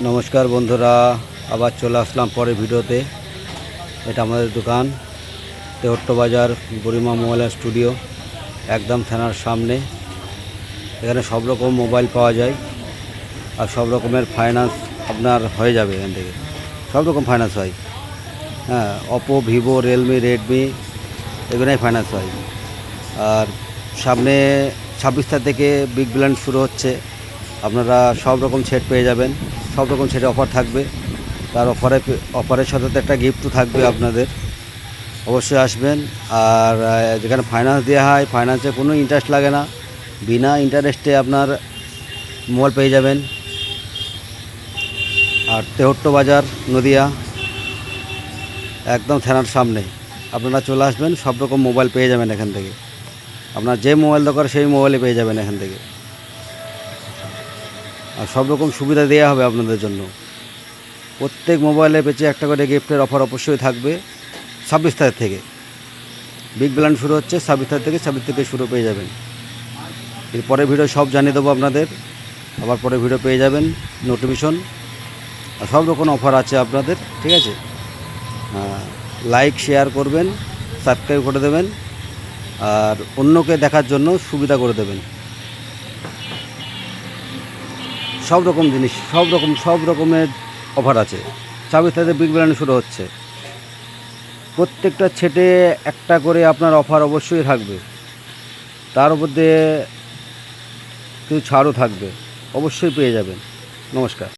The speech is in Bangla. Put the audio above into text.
নমস্কার বন্ধুরা, আবার চলে আসলাম পরের ভিডিওতে। এটা আমাদের দোকান তেহট্ট বাজার বুড়িমা মোবাইল স্টুডিও, একদম থানার সামনে। এখানে সব রকম মোবাইল পাওয়া যায় আর সব রকমের ফাইন্যান্স আপনার হয়ে যাবে। এখান থেকে সব রকম ফাইন্যান্স হয়। হ্যাঁ, অপো, ভিভো, রিয়েলমি, রেডমি এগুলোই ফাইন্যান্স হয়। আর সামনে 26 তারিখ থেকে বিগ বিলিয়ন শুরু হচ্ছে। আপনারা সব রকম সেট পেয়ে যাবেন, সব রকম সেটে অফার থাকবে। তার অফারের সাথে তো একটা গিফটও থাকবে আপনাদের। অবশ্যই আসবেন। আর যেখানে ফাইন্যান্স দেওয়া হয়, ফাইন্যান্সে কোনো ইন্টারেস্ট লাগে না, বিনা ইন্টারেস্টে আপনার মোবাইল পেয়ে যাবেন। আর তেহট্ট বাজার নদিয়া, একদম থানার সামনে। আপনারা চলে আসবেন, সব রকম মোবাইল পেয়ে যাবেন এখান থেকে। আপনার যে মোবাইল দরকার সেই মোবাইলে পেয়ে যাবেন এখান থেকে। আর সব রকম সুবিধা দেওয়া হবে আপনাদের জন্য। প্রত্যেক মোবাইলে পেছে একটা করে গিফটের অফার অবশ্যই থাকবে। 26 তারিখ থেকে বিগ বিলিয়ন শুরু হচ্ছে। 26 তারিখ থেকে 26 থেকে শুরু পেয়ে যাবেন। এর পরের ভিডিও সব জানিয়ে দেবো আপনাদের। আবার পরে ভিডিও পেয়ে যাবেন নোটিফিকেশন। আর সব রকম অফার আছে আপনাদের, ঠিক আছে। লাইক শেয়ার করবেন, সাবস্ক্রাইব করে দেবেন, আর অন্যকে দেখার জন্য সুবিধা করে দেবেন। সব রকম জিনিস, সব রকমের অফার আছে। 26 তারিখে বিগ বিলিয়ন শুরু হচ্ছে। প্রত্যেকটা সেটে একটা করে আপনার অফার অবশ্যই থাকবে। তার উপর দিয়ে কিছু ছাড়ও থাকবে, অবশ্যই পেয়ে যাবেন। নমস্কার।